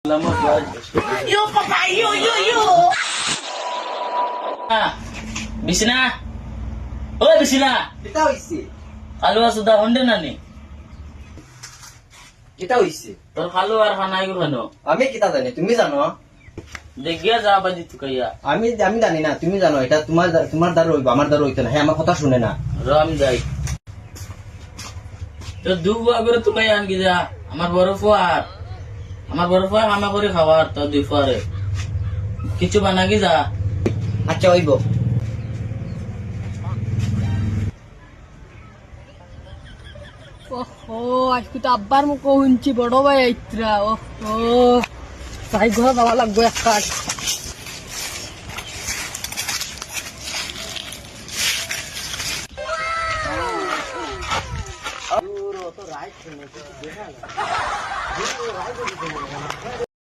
Yo, papá, yo. বিছনা ওই বিছনা এটা হইছে আলু আসুদা হন্ডে নানি এটা হইছে তোর খালু আর খানাই গুলো আমি কিতা জানি তুমি জানো দেখিয়া যা বাজি তুকাইয়া আমি আমি জানি না তুমি জানো এটা তোমার দ্বারা হইব আমার দ্বারা হইতো না হ্যাঁ আমার কথা শুনে না রাম যাই তো দুবা করে তুকাইয়া আনকি যা আমার বড় ফুয়ার হামা করে খাওয়ার তো দুই ফুয়ারে কিছু বানাগি যা আচ্ছা হইব ওহো আজকে তো আব্বার মুখ শুনছি বড় ভাই আইত্রা ওহো তাই ঘর যাওয়া লাগবো এক কাজ